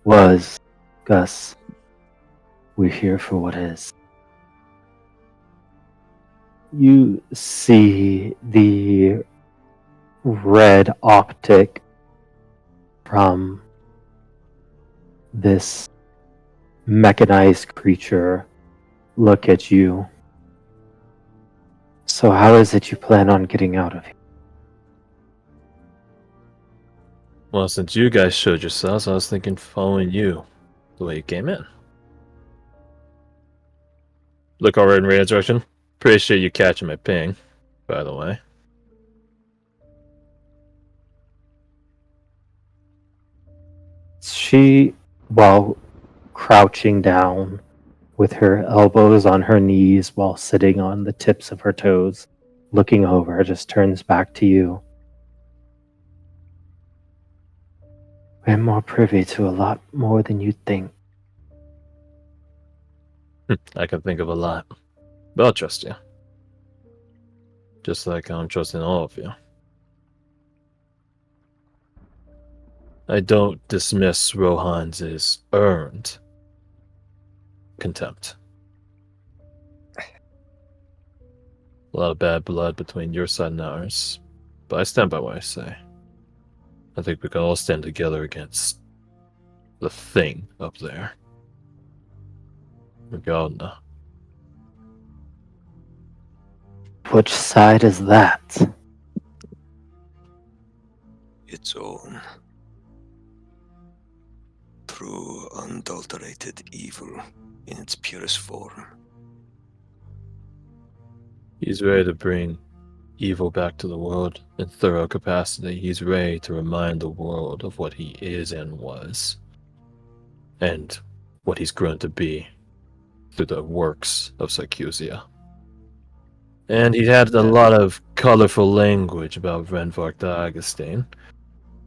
was, Gus. We're here for what is. You see the red optic from this mechanized creature look at you. So how is it you plan on getting out of here? Well, since you guys showed yourselves, I was thinking following you the way you came in. Look over in radio direction. Appreciate you catching my ping, by the way. She, while crouching down with her elbows on her knees while sitting on the tips of her toes, looking over, just turns back to you. We're more privy to a lot more than you think. I can think of a lot. But I'll trust you. Just like I'm trusting all of you. I don't dismiss Rohan's earned contempt. A lot of bad blood between your side and ours. But I stand by what I say. I think we can all stand together against the thing up there. We all know. Which side is that? Its own. True, unadulterated evil in its purest form. He's ready to bring evil back to the world in thorough capacity. He's ready to remind the world of what he is and was, and what he's grown to be through the works of Sycusia. And he had a lot of colorful language about Renvark the Augustine.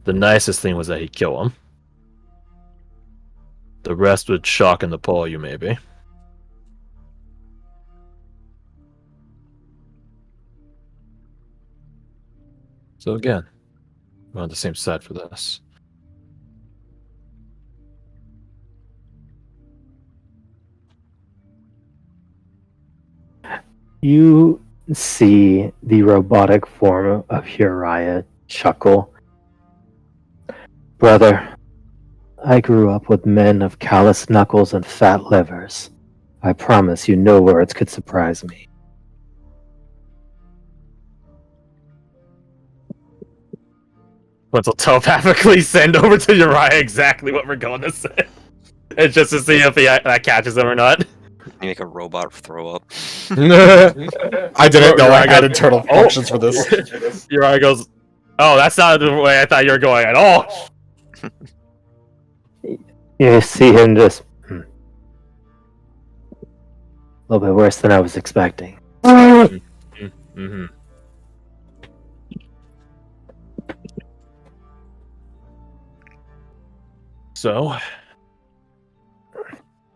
The nicest thing was that he'd kill him. The rest would shock and appall you, maybe. So again, we're on the same side for this. You see the robotic form of Uriah chuckle. Brother, I grew up with men of calloused knuckles and fat livers. I promise you no words could surprise me. Let's telepathically send over to Uriah exactly what we're going to say. It's just to see if that catches him or not. You make a robot throw up. I didn't know I had internal functions for this. Uriah goes, "Oh, that's not the way I thought you were going at all." You see him just... a little bit worse than I was expecting. Mm-hmm. So,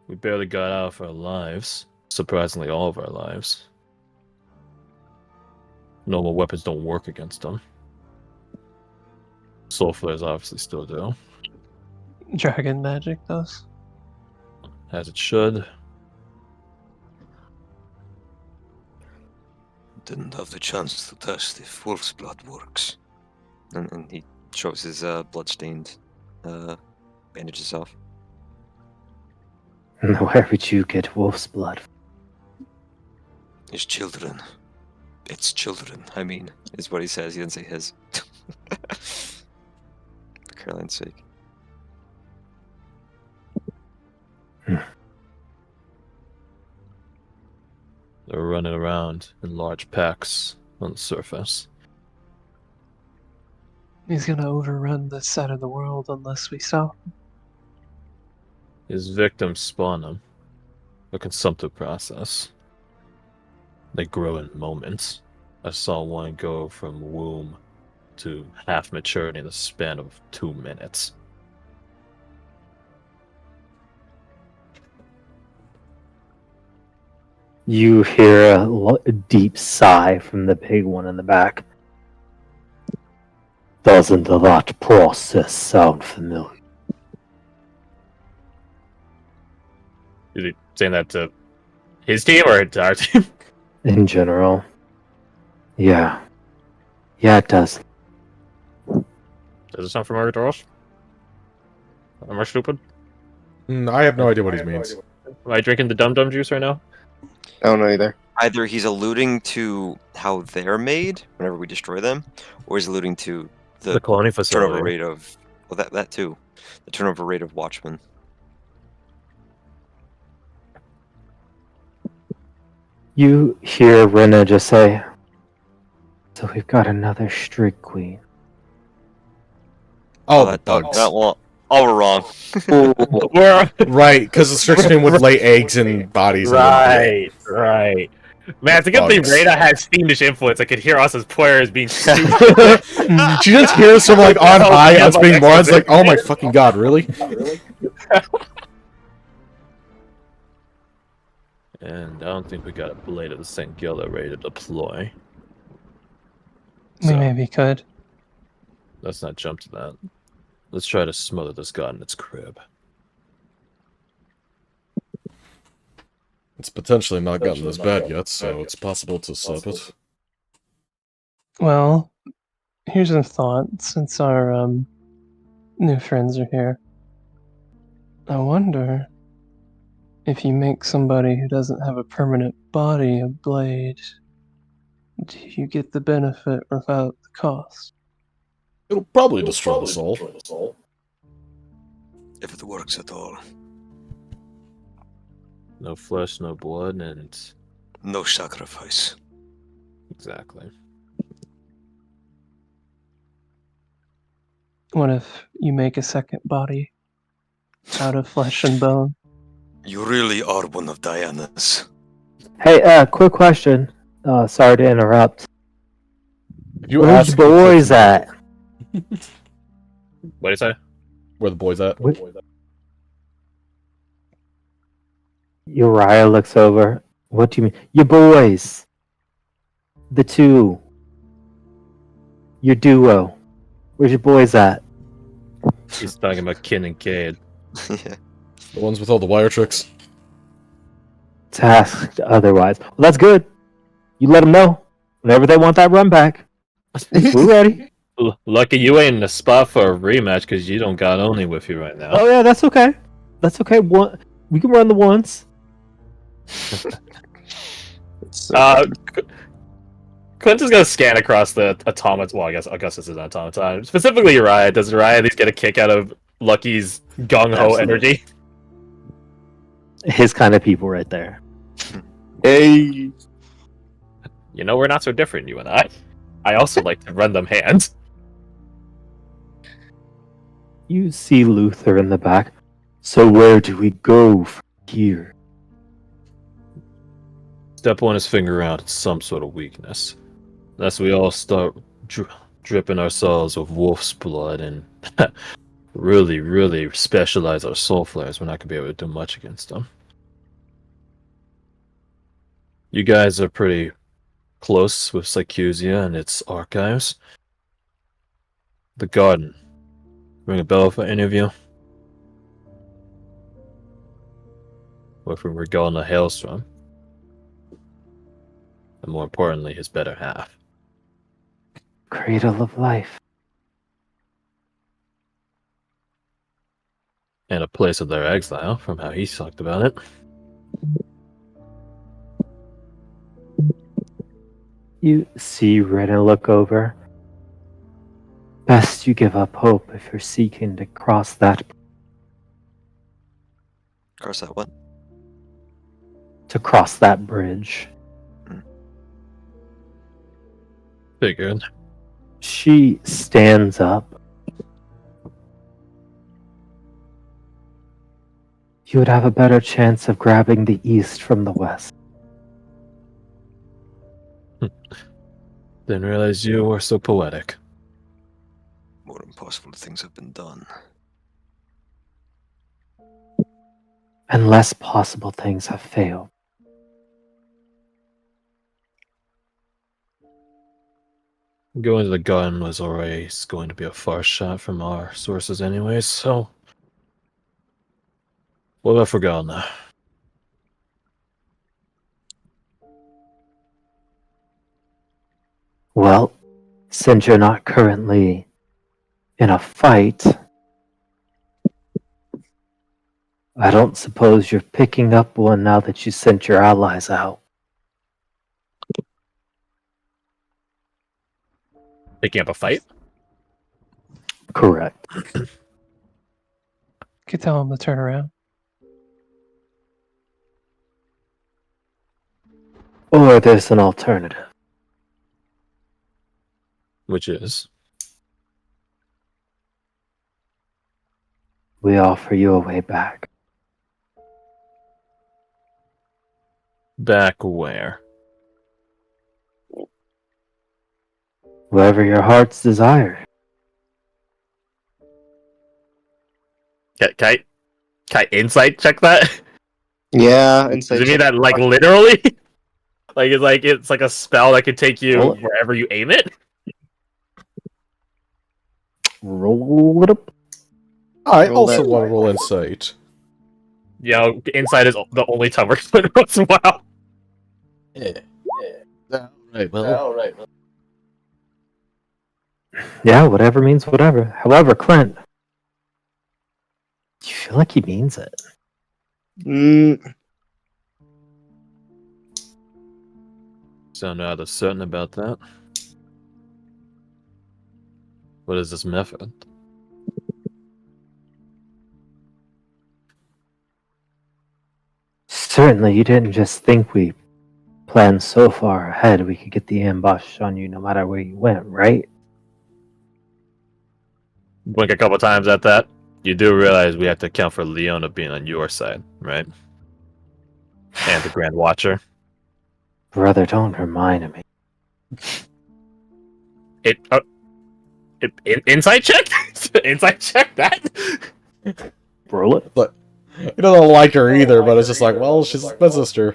we barely got out of our lives. Surprisingly, all of our lives. Normal weapons don't work against them. Soul flares obviously still do. Dragon magic does. As it should. Didn't have the chance to test if wolf's blood works. And he shows his blood-stained bandages off. Where would you get wolf's blood? His children. Its children, I mean, is what he says. He didn't say his. For Caroline's sake. They're running around in large packs on the surface. He's gonna overrun this side of the world unless we stop. His victims spawn him. A consumptive process. They grow in moments. I saw one go from womb to half maturity in the span of 2 minutes. You hear a deep sigh from the big one in the back. Doesn't that process sound familiar? Is he saying that to his team or to our team? In general. Yeah. Yeah, it does. Does it sound familiar to us? Am I stupid? I have no idea what he means. Am I drinking the Dum Dum juice right now? I don't know either. Either he's alluding to how they're made whenever we destroy them, or he's alluding to The cloning facility. turnover rate of that too. The turnover rate of Watchmen. You hear Rena just say, "So we've got another streak queen." Oh, that the bugs. we're wrong. We're Right, because the Strixman would lay eggs in bodies. right. Man, it's a good thing Bugs. Reyna has fiendish influence. I could hear us as players being stupid. She just hears from like on high us being morons like, oh my fucking god, really? And I don't think we got a Blade of the St. Gila ready to deploy. We So, maybe could. let's not jump to that. Let's try to smother this god in its crib. It's potentially not gotten this bad yet, so it's possible to stop it. Well, here's a thought. Since our new friends are here, I wonder if you make somebody who doesn't have a permanent body a blade, do you get the benefit without the cost? It'll probably destroy the soul. If it works at all. No flesh, no blood, and No sacrifice. exactly. What if you make a second body out of flesh and bone? You really are one of Diana's. Hey, quick question. Sorry to interrupt. If you Where's ask the boys at? What do you say? where the boys at, Uriah looks over. What do you mean? Your boys. The two. Your duo. Where's your boys at? He's talking about Kin and Cade. Yeah. the ones with all the wire tricks. Tasked otherwise. Well, that's good. You let them know. Whenever they want that run back, we're ready. Lucky you ain't in the spot for a rematch because you don't got Oni with you right now. Oh yeah, that's okay. That's okay. We can run the ones. Quinton's gonna scan across the automaton. Well, I guess this is an automaton. Specifically, Uriah. Does Uriah at least get a kick out of Lucky's gung ho Absolutely. energy? His kind of people right there. Hey. You know, we're not so different, you and I. I also like to run them hands. You see Luther in the back. So where do we go from here? Step one is figure out some sort of weakness. Unless we all start dripping ourselves with wolf's blood and really, really specialize our soul flares, we're not gonna be able to do much against them. You guys are pretty close with Sycusia and its archives. The garden. Ring a bell for any of you? Or if we were going a hailstorm. And more importantly, his better half. Cradle of life. And a place of their exile, from how he talked about it. You see Rena look over. Best you give up hope if you're seeking to cross that. Cross that what? To cross that bridge. Figured. She stands up. You would have a better chance of grabbing the east from the west. Didn't realize you were so poetic. More impossible things have been done. And less possible things have failed. Going to the gun was always going to be a far shot from our sources anyways, so... What about Forgalna? since you're not currently in a fight, I don't suppose you're picking up one now that you sent your allies out. Picking up a fight? Correct. Could tell him to turn around. Or there's an alternative. Which is? We offer you a way back. Back where? Wherever your heart's desire. Can I insight check that? Yeah, and Does it mean that like literally? It's like a spell that could take you Roll- wherever you aim it? Roll it up. I Roll also that. want to roll insight. You know, insight is the only time we're going to once in a while. Yeah. Alright, well. Yeah, whatever means whatever. However, Clint, do you feel like he means it? Sound rather certain about that. What is this method? Certainly, you didn't just think we planned so far ahead we could get the ambush on you no matter where you went, right? Blink a couple times at that. You do realize we have to account for Leona being on your side, right? And the Grand Watcher. Brother, don't remind me. Insight check? Insight check that? Roll it. He doesn't like her either, but it's just like, well, she's my sister.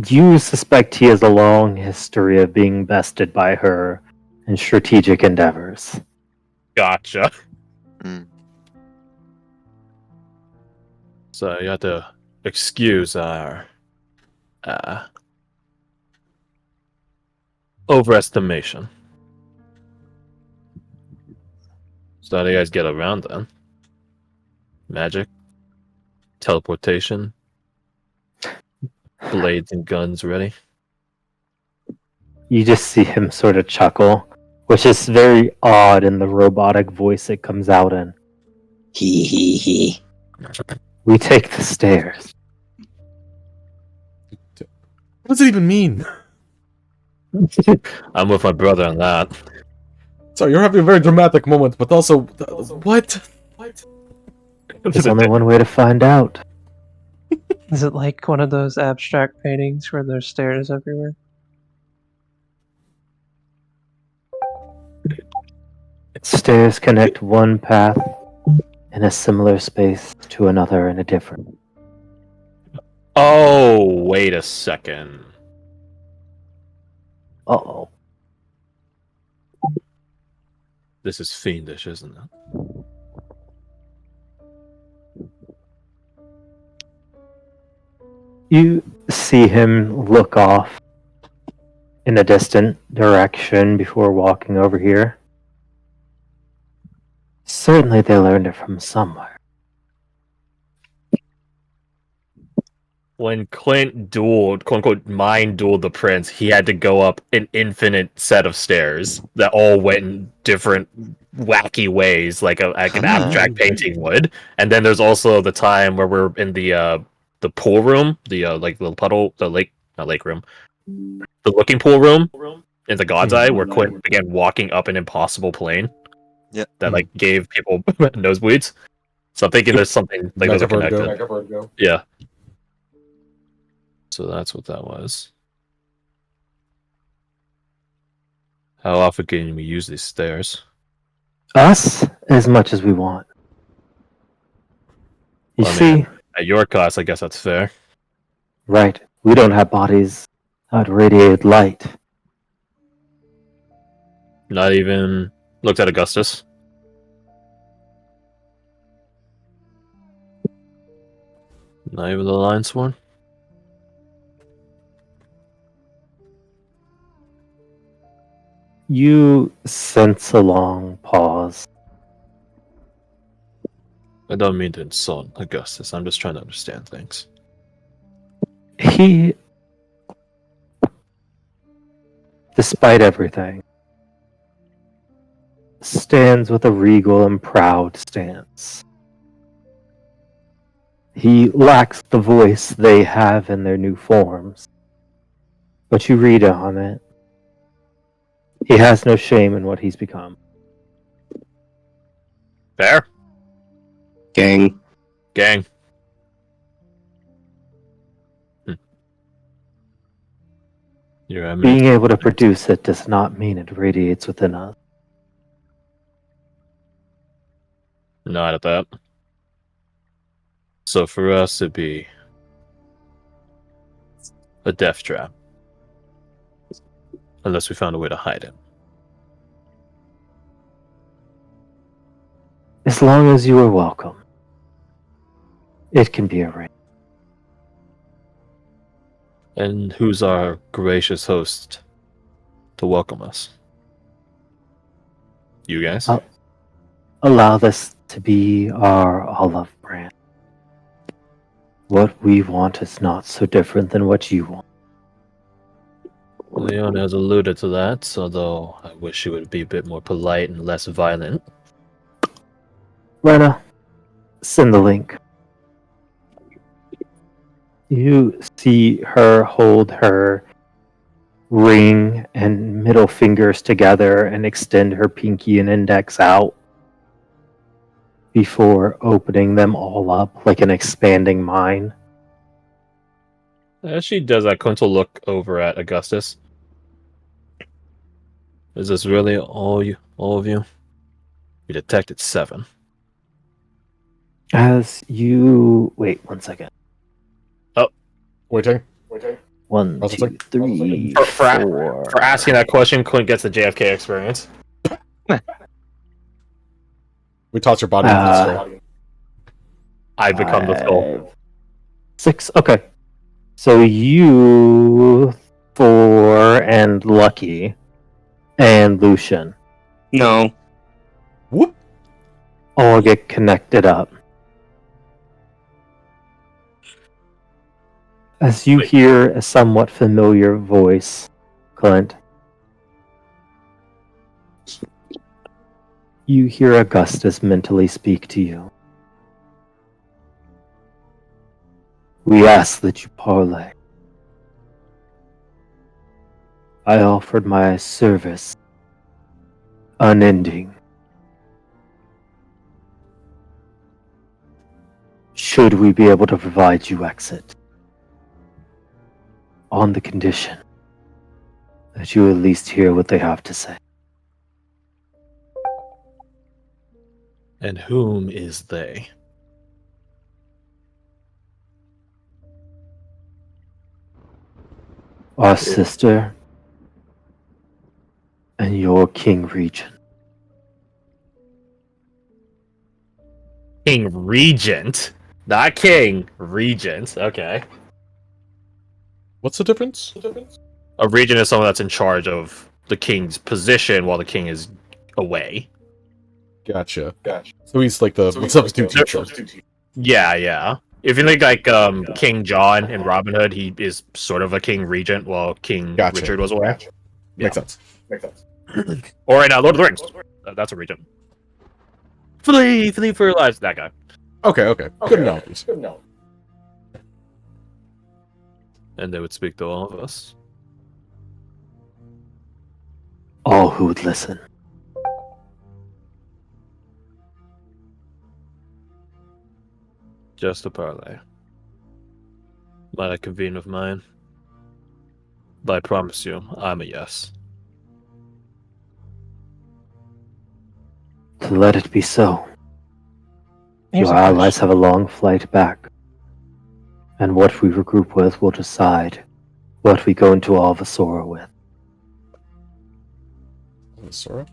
You suspect he has a long history of being bested by her in strategic endeavors. Gotcha. Mm. So you have to excuse our overestimation. So how do you guys get around then? Magic? Teleportation? Blades and guns ready? You just see him sort of chuckle, which is very odd in the robotic voice it comes out in. Hee hee hee. We take the stairs. What does it even mean? I'm with my brother on that. Sorry, you're having a very dramatic moment, but also, what? There's only one way to find out. Is it like one of those abstract paintings where there's stairs everywhere? Stairs connect one path in a similar space to another in a different. Oh, wait a second. Uh-oh. This is fiendish, isn't it? You see him look off in a distant direction before walking over here. Certainly they learned it from somewhere. When Clint dueled, quote unquote, mind dueled the prince, he had to go up an infinite set of stairs that all went in different wacky ways, like an abstract painting would. And then there's also the time where we're in the pool room, the like the puddle, the lake, not lake room, the looking pool room in the God's Eye, where Clint began walking up an impossible plane. Yeah. That like gave people nosebleeds. So I'm thinking there's something like those are connected. Yeah. So that's what that was. How often can we use these stairs? Us, as much as we want. You Well, I see, mean, at your cost, I guess that's fair. right, we don't have bodies that radiate light. Not even looked at Augustus. Not even the Lion Sworn. You sense a long pause. I don't mean to insult Augustus. I'm just trying to understand things. He, despite everything, stands with a regal and proud stance. He lacks the voice they have in their new forms, but you read on it. He has no shame in what he's become. Fair? Gang. Gang. Your eminence. Being able to produce it does not mean it radiates within us. Not at that. So for us, it'd be a death trap. Unless we found a way to hide it. As long as you are welcome, it can be arranged. And who's our gracious host to welcome us? You guys? Allow this to be our olive brand. What we want is not so different than what you want. Leon has alluded to that, although I wish he would be a bit more polite and less violent. Rena, send the link. You see her hold her ring and middle fingers together and extend her pinky and index out before opening them all up like an expanding mind. As she does that, Quint will look over at Augustus. Is this really all of you? We detected 7. As you wait 1 second. Waiting. 1, Also 2, 3, For 4. For asking that question, Quint gets the JFK experience. We toss your body into the skull. I become the skull. 6. Okay. So you, Thor, and Lucky, and Lucian No. Whoop. all get connected up. As you hear a somewhat familiar voice, Clint, you hear Augustus mentally speak to you. We ask that you parley. I offered my service, unending. Should we be able to provide you exit, on the condition that you at least hear what they have to say. And whom is they? Our sister and your King Regent. King Regent? Not King, Regent. Okay. What's the difference? A regent is someone that's in charge of the king's position while the king is away. Gotcha. So he's like the substitute teacher. Yeah. If you think like King John in Robin Hood, he is sort of a king regent while King Gotcha. Richard was away. Yeah. Makes sense. Or in Lord of the Rings, that's a regent. Flee for your lives, that guy. Okay. Good analogies. And they would speak to all of us. All who would listen. Just a parley. Might I convene with mine? But I promise you, I'm a yes. Let it be so. Here's Your a allies question. have a long flight back. And what we regroup with will decide what we go into Alvasora with. Sora?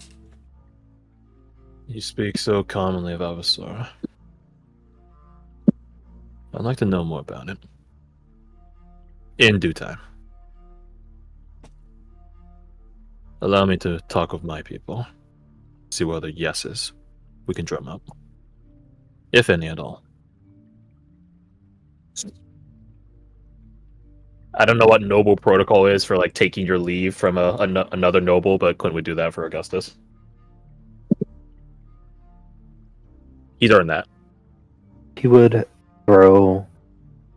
You speak so commonly of Avasora. I'd like to know more about it. In due time. Allow me to talk with my people. See what other yeses we can drum up. If any at all. I don't know what noble protocol is for like taking your leave from another noble, but couldn't we do that for Augustus? He's earned that. He would throw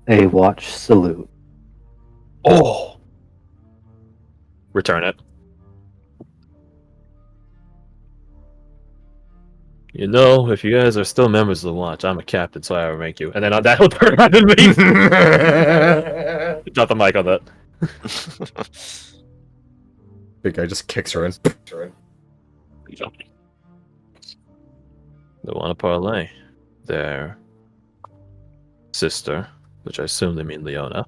a watch salute. Oh! Return it. You know, if you guys are still members of the Watch, I'm a captain, so I will rank you. And then on that, he'll turn around and leave. Drop the mic on that. Big guy just kicks her in. They want to parlay their sister, which I assume they mean Leona.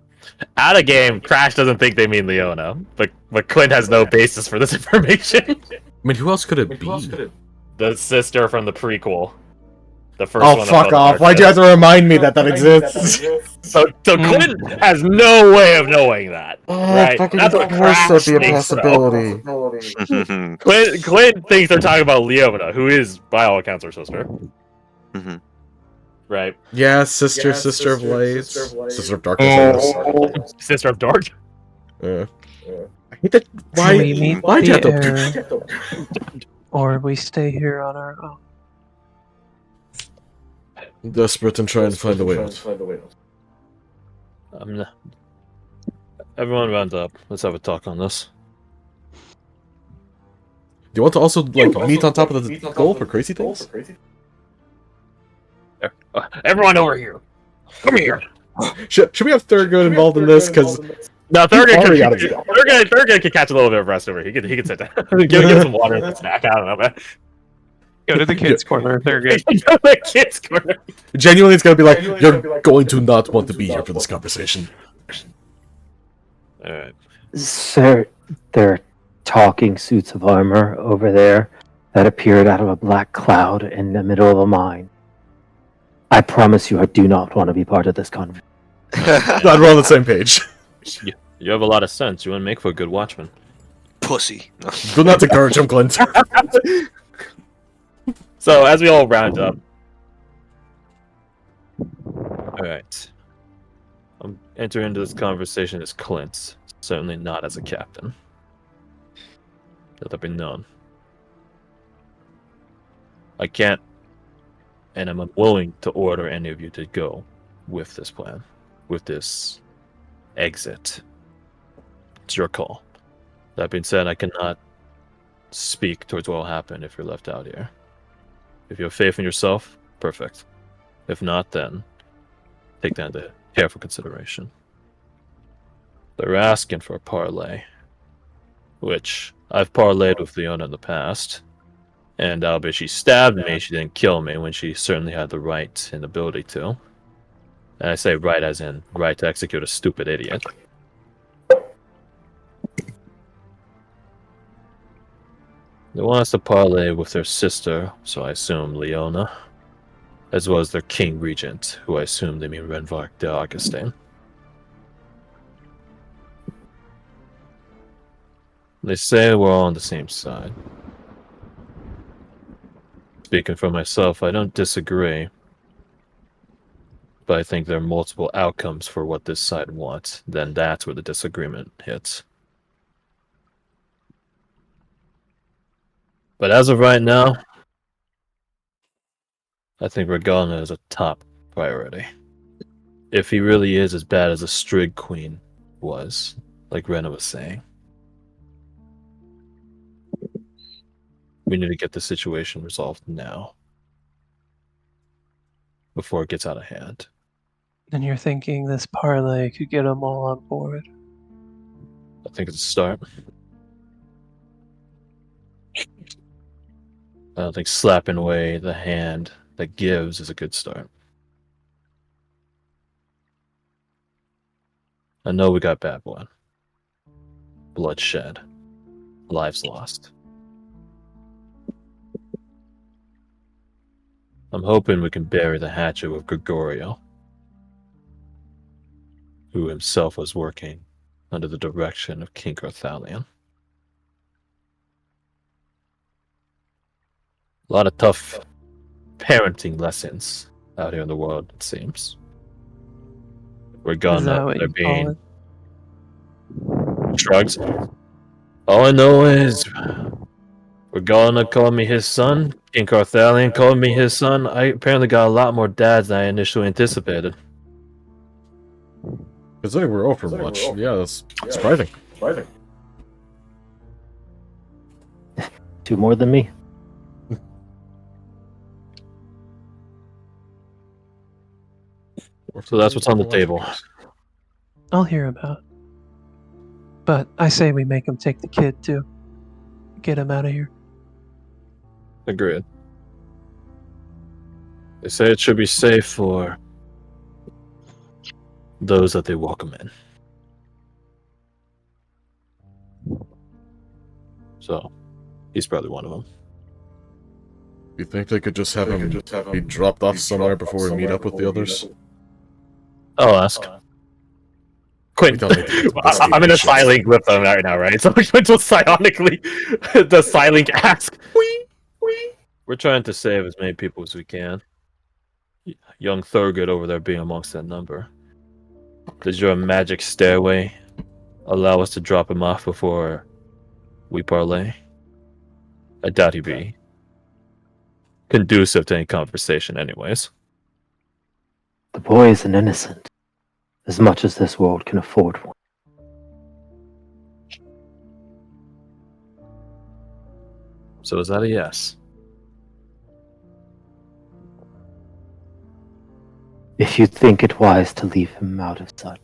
Out of game, Crash doesn't think they mean Leona, but Clint has no basis for this information. I mean, who else could it be? The sister from the prequel. The first Oh, one. fuck off. Why'd you have to remind me that exists? So Clint has no way of knowing that. Right? That's what Crash thinks, possibility. Clint thinks they're talking about Leona, who is, by all accounts, her sister. Right? Yeah, sister of light. Sister of darkness, I guess. Sister of dark? I hate that. Can we meet Why'd you have the to... or we stay here on our own? Desperate and trying to find a way out. Everyone round up. Let's have a talk on this. Do you want to also, like, meet on top of the goal for crazy things? Everyone over here. Come here. Should we have Thurgood involved in this? Because no, Thurgood gotta can catch a little bit of rest over here. He can sit down. give him some water and a snack. I don't know, man. Go to the kids' corner. They're good. Go to the kids' corner. Genuinely, it's gonna be like, you're going to not want to be here for this conversation. Alright. Sir, there are talking suits of armor over there that appeared out of a black cloud in the middle of a mine. I promise you, I do not want to be part of this conversation. Glad we're on the same page. You have a lot of sense. You want to make for a good watchman. Pussy. Do not encourage him, Clint. So, as we all round up. Alright. I'm entering into this conversation as Clint. Certainly not as a captain. Let that be known. I can't, and I'm unwilling to order any of you to go with this plan, with this exit. It's your call. That being said, I cannot speak towards what will happen if you're left out here. If you have faith in yourself, perfect. If not, then take that into careful consideration. They're asking for a parlay, which I've parlayed with Leona in the past. And albeit she stabbed me, she didn't kill me when she certainly had the right and ability to. And I say right as in right to execute a stupid idiot. They want us to parlay with their sister, so I assume Leona, as well as their king regent, who I assume they mean Renvark de Augustin. They say we're all on the same side. Speaking for myself, I don't disagree. But I think there are multiple outcomes for what this side wants. Then that's where the disagreement hits. But as of right now, I think Regana is a top priority. If he really is as bad as a Strig Queen was, like Rena was saying. We need to get the situation resolved now. Before it gets out of hand. And you're thinking this parlay could get them all on board? I think it's a start. I don't think slapping away the hand that gives is a good start. I know we got bad blood. Bloodshed. Lives lost. I'm hoping we can bury the hatchet with Gregorio, who himself was working under the direction of King Garthalion. lot of tough parenting lessons out here in the world, it seems. We're Is gone that up. what They're you call being it? shrugs. All I know is we're gonna call me his son. King Carthalion called me his son. I apparently got a lot more dads than I initially anticipated. Because they were over much. Yeah, that's surprising. Two more than me. So that's what's on the table. I'll hear about it. But I say we make him take the kid, too. Get him out of here. Agreed. They say it should be safe for those that they welcome in. So, he's probably one of them. You think they could just have him be dropped off somewhere before we meet up with the others? I'll ask. Quinn, We don't need to I'm in a silent with them right now, right? So Quinn will psionically the silent ask. We're trying to save as many people as we can. Young Thurgood over there being amongst that number. Does your magic stairway allow us to drop him off before we parlay? I doubt he'd be conducive to any conversation anyways. The boy is an innocent, as much as this world can afford one. So is that a yes? If you think it wise to leave him out of sight.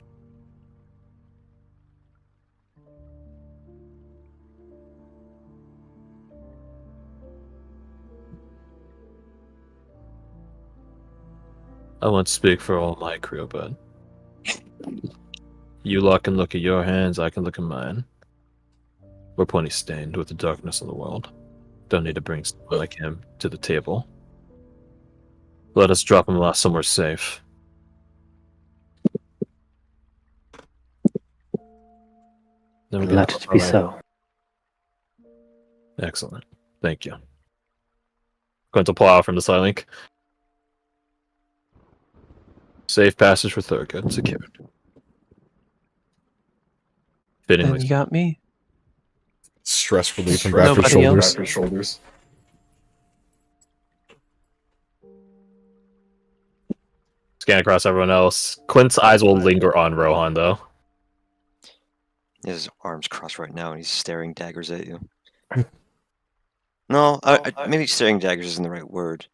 I won't speak for all my crew, but you lot can look at your hands, I can look at mine. We're plenty stained with the darkness of the world. Don't need to bring someone like him to the table. Let us drop him off somewhere safe. Then we can Let it be so. Excellent. Thank you. Going to pull out from the side link. Safe passage for Thurgood. Secured. Then Fittingly. you got me. Stress relief from Nobody Bradford's else? shoulders. Scan across everyone else. Clint's eyes will linger on Rohan, though. His arms crossed right now, and he's staring daggers at you. No, maybe staring daggers isn't the right word.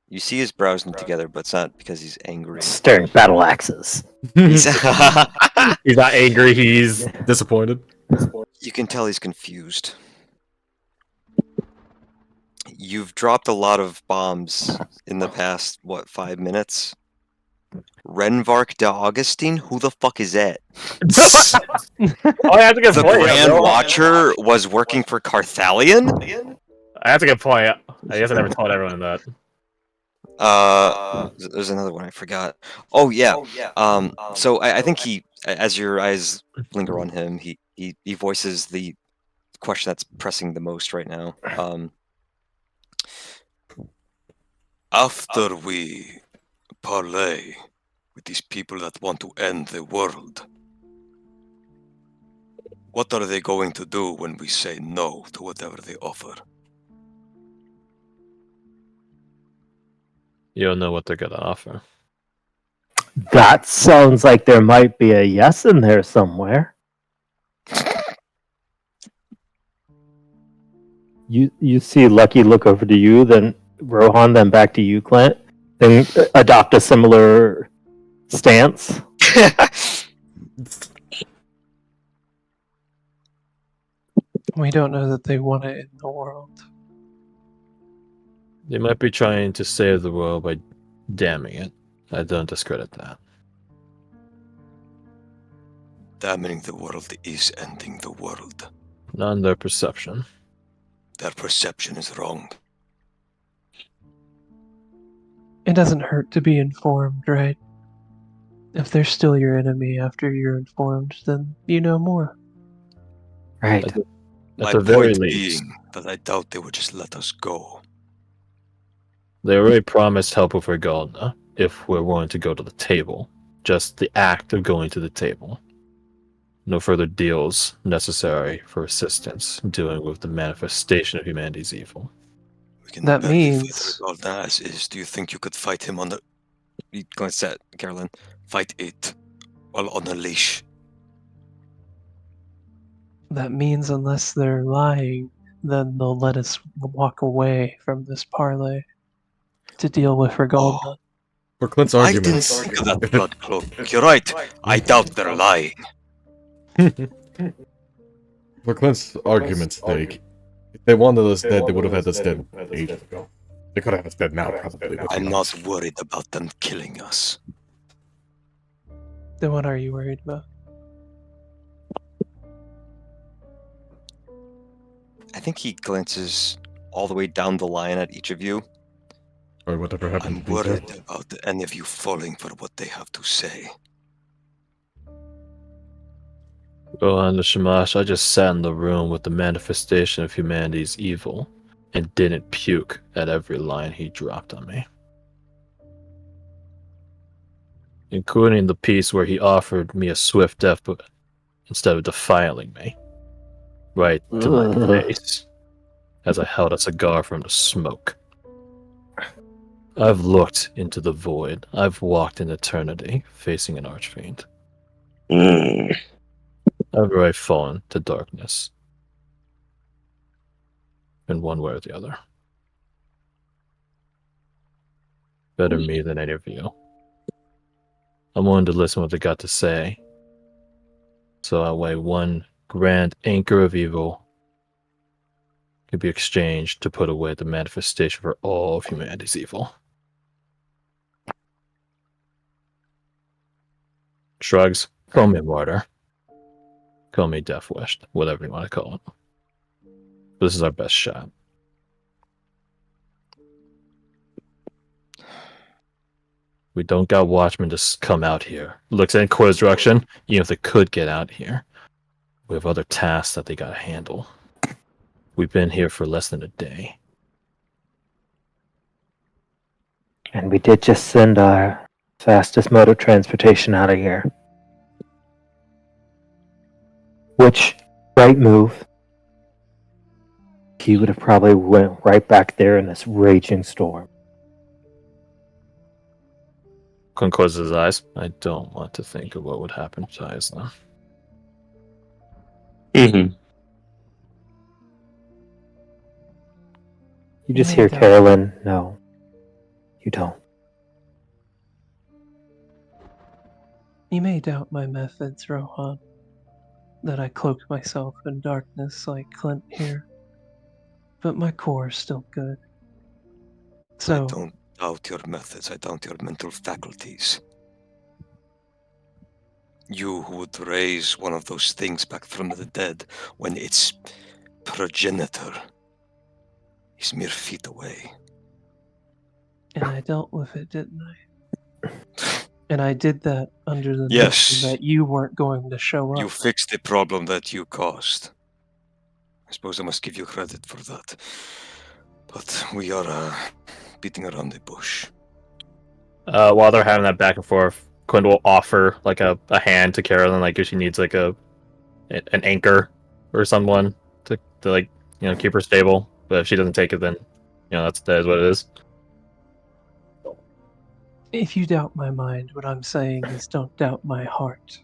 You see his brows knit together, but it's not because he's angry. Staring battle axes. He's He's not angry, he's... Disappointed. You can tell he's confused. You've dropped a lot of bombs in the past, 5 minutes? Renvark de Augustine? Who the fuck is that? I have to get The Grand Watcher was working for Carthalion? That's a good point. I guess I never told everyone that. There's another one I forgot. Oh yeah. So I think he, as your eyes linger on him, he voices the question that's pressing the most right now. After we parlay with these people that want to end the world, what are they going to do when we say no to whatever they offer? You don't know what they're gonna offer. That sounds like there might be a yes in there somewhere. You see Lucky look over to you, then Rohan, then back to you, Clint. Then adopt a similar stance. We don't know that they want it in the world. They might be trying to save the world by damning it. I don't discredit that. Damning the world is ending the world. Not in their perception. Their perception is wrong. It doesn't hurt to be informed, right? If they're still your enemy after you're informed, then you know more. Right. At My the very point least. being that I doubt they would just let us go. They already promised help with Regalna if we're willing to go to the table. Just the act of going to the table. No further deals necessary for assistance dealing with the manifestation of humanity's evil. We can That barely means- fight Regalna as is. Do you think you could fight him on the... He glanced at Carolyn. Fight it while on a leash. That means unless they're lying, then they'll let us walk away from this parley to deal with Regalna. For Clint's I argument, didn't think of that blood cloak. You're right. I doubt they're lying. for Clint's argument's sake, if they wanted us dead, they would have had us dead ages ago. They could have us dead now, probably. But I'm not worried about them killing us. Then what are you worried about? I think he glances all the way down the line at each of you. Or whatever happened I'm to Peter. worried about any of you falling for what they have to say. Rohan the Shamash, I just sat in the room with the manifestation of humanity's evil and didn't puke at every line he dropped on me. Including the piece where he offered me a swift death but instead of defiling me. Right to my Ugh. face. As I held a cigar from the smoke. I've looked into the void. I've walked in eternity, facing an archfiend. Mm. I've already fallen to darkness. In one way or the other. Better me than any of you. I'm willing to listen to what they got to say. So that way one grand anchor of evil can be exchanged to put away the manifestation for all of humanity's evil. Shrugs. Call me martyr. Call me Death Wish. Whatever you want to call it. This is our best shot. We don't got watchmen to come out here. Looks in Quiz direction. Even if they could get out here, we have other tasks that they gotta handle. We've been here for less than a day. And we did just send our fastest mode of transportation out of here. Which, right move, he would have probably went right back there in this raging storm. Quinn closes his eyes. I don't want to think of what would happen to Isla. Mm-hmm. You just may hear doubt- Carolyn, no, you don't. You may doubt my methods, Rohan. That I cloak myself in darkness like Clint here. But my core is still good. So, I don't doubt your methods. I doubt your mental faculties. You who would raise one of those things back from the dead when its progenitor is mere feet away. and I dealt with it, didn't I? And I did that under the Yes. notion that you weren't going to show up. You fixed the problem that you caused. I suppose I must give you credit for that. But we are beating around the bush. While they're having that back and forth, Quinn will offer like a hand to Carolyn, like if she needs like an anchor or someone to like keep her stable. But if she doesn't take it, then that is what it is. If you doubt my mind, what I'm saying is don't doubt my heart.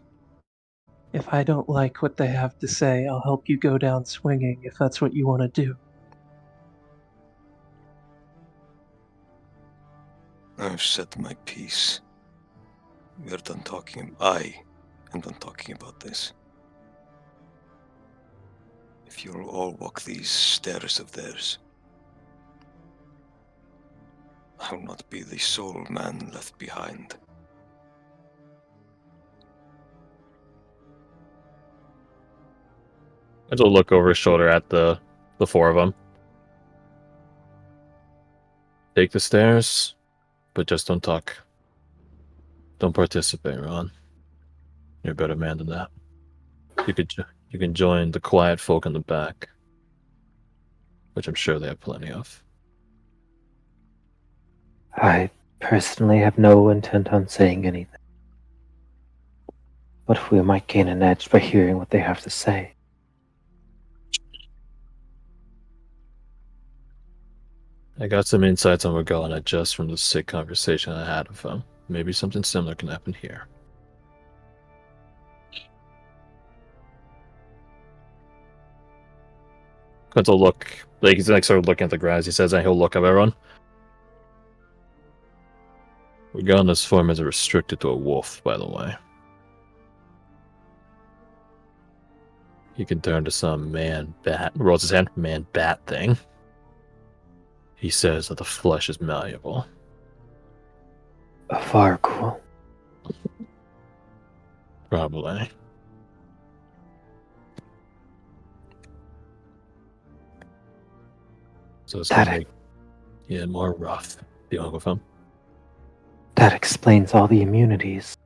If I don't like what they have to say, I'll help you go down swinging if that's what you want to do. I've said my piece. We are done talking. I am done talking about this. If you'll all walk these stairs of theirs, I will not be the sole man left behind. And he'll look over his shoulder at the four of them. Take the stairs, but just don't talk. Don't participate, Ron. You're a better man than that. You can join the quiet folk in the back, which I'm sure they have plenty of. I personally have no intent on saying anything. But we might gain an edge by hearing what they have to say. I got some insights on Regana just from the sick conversation I had with him. Maybe something similar can happen here. Quint will look, like he's like sort of looking at the grass. He says, and he'll look at everyone. Regana's form is restricted to a wolf, by the way. He can turn to some man-bat, rolls his hand, man-bat thing. He says that the flesh is malleable. A Fargul. Probably. So it's gonna make it more rough dealing with him. That explains all the immunities.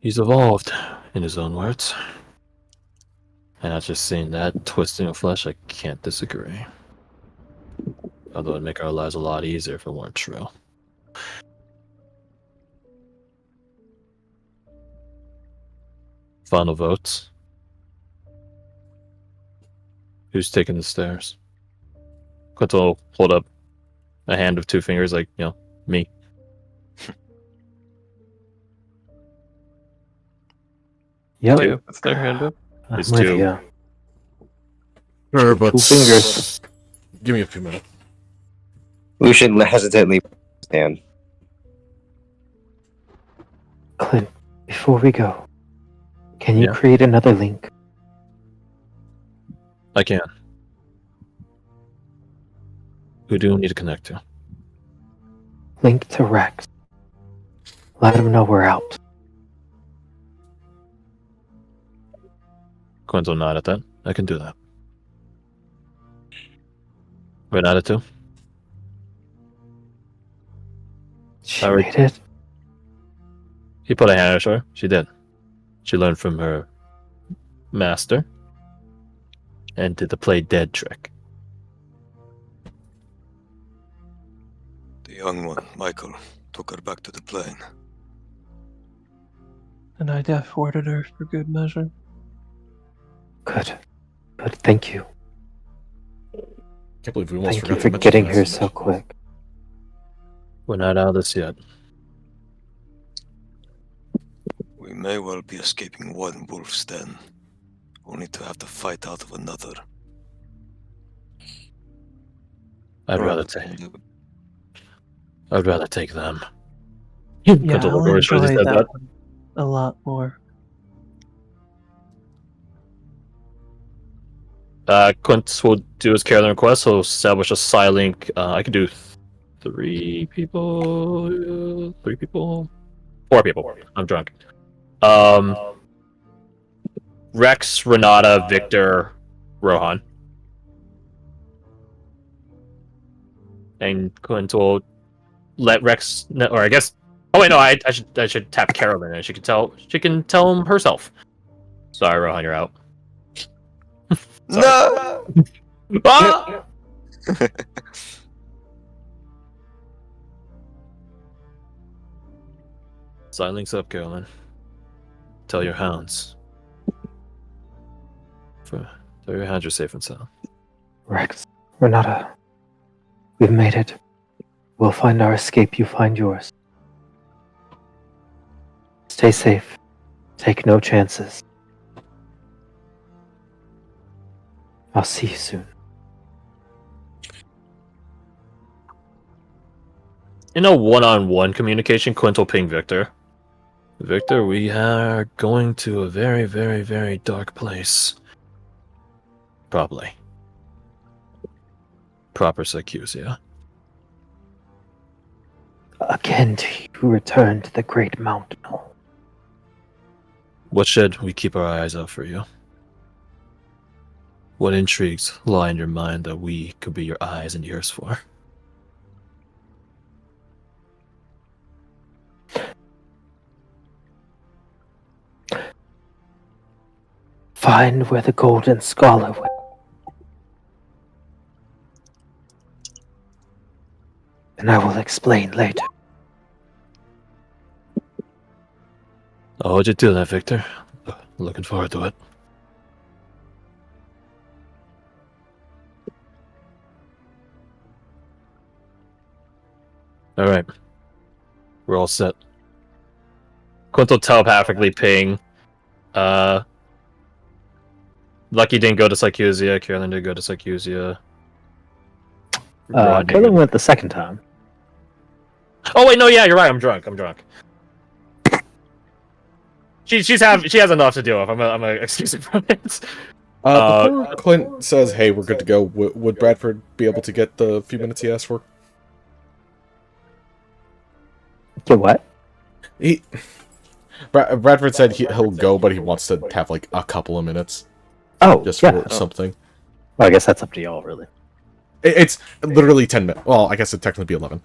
He's evolved, in his own words. And after seeing that twisting of flesh, I can't disagree. Although it'd make our lives a lot easier if it weren't true. Final votes. Who's taking the stairs? Quint will hold up a hand of two fingers, like, me. Yep. Leah puts their hand up. I'm It's with two. you. Sure, but 2 fingers. give me a few minutes. Lucian hesitantly stand. Clint, before we go, can you Yeah. create another link? I can. Who do we need to connect to? Link to Rex. Let him know we're out. Quint will nod at that. I can do that. Right at it too? She Alright. made it. He put a hand on her shoulder. She did. She learned from her master and did the play dead trick. The young one, Michael, took her back to the plane. And I death-warded her for good measure. Good. Good, thank you. Can't believe we almost Thank you forgot for to mention getting that. here so quick. We're not out of this yet. We may well be escaping one wolf's den, only to have to fight out of another. I'd rather take them. Yeah, Quint will I'll look over his shoulder as he enjoy says that one a lot more. Quint will do his Carolyn request. He'll establish a Psylink. I can do 3 people. 4 people. I'm drunk. Rex, Renata, Victor, Rohan. And Quint will let Rex know, or I guess. Oh wait, no, I should tap Carolyn, and she can tell him herself. Sorry, Rohan, you're out. No! Ah! Silenc's up, Carolyn. Tell your hounds. Tell your hounds you're safe and sound. Rex, Renata, we've made it. We'll find our escape, you find yours. Stay safe. Take no chances. I'll see you soon. In a one-on-one communication, Quint will ping Victor. Victor, we are going to a very, very, very dark place. Probably. Proper Sycusia. Again do you return to the great mountain hall. What should we keep our eyes out for you? What intrigues lie in your mind that we could be your eyes and ears for? Find where the golden scholar went. And I will explain later. I'll hold you to that, Victor. Looking forward to it. Alright. We're all set. Quint will telepathically ping. Lucky didn't go to Sycusia. Carolyn didn't go to Sycusia. Rodney Carolyn went the second time. Oh wait, no, yeah, you're right. I'm drunk. She has enough to deal with. I'm gonna excuse her from it. Before Clint says, "Hey, we're good to go," would Bradford be able to get the few minutes he asked for? Get what? Bradford said he'll go, but he wants to have like a couple of minutes. Oh, Just yeah. for something. Well, I guess that's up to y'all, really. It's literally 10 minutes. Well, I guess it'd technically be 11.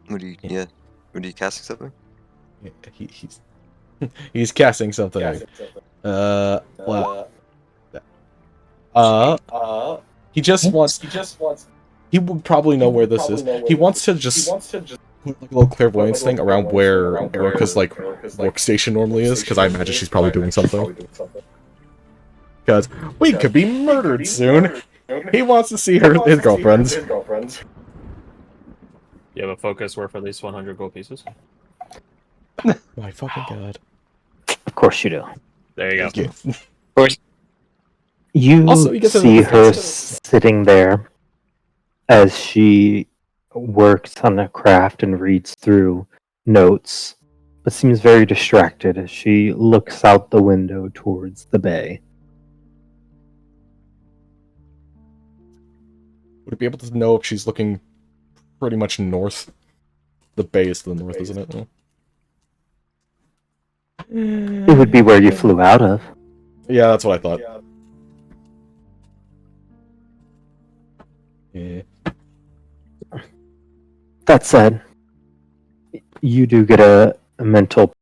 What are you casting something? Yeah, he's casting something. He just wants. He will probably know where this is. He wants to just put like a little clairvoyance thing around where Erica's like workstation normally is, because I imagine she's probably doing something. Because we could be murdered soon. He wants to see his girlfriends. You have a focus worth at least 100 gold pieces. My fucking god. Of course you do. There you go. Yeah. Of course. You Also, you get to see look at her this. sitting there as she works on the craft and reads through notes, but seems very distracted as she looks out the window towards the bay. Would it be able to know if she's looking pretty much north? The bay is to the north, isn't it? It would be where you flew out of. Yeah, that's what I thought. Yeah. That said, you do get a mental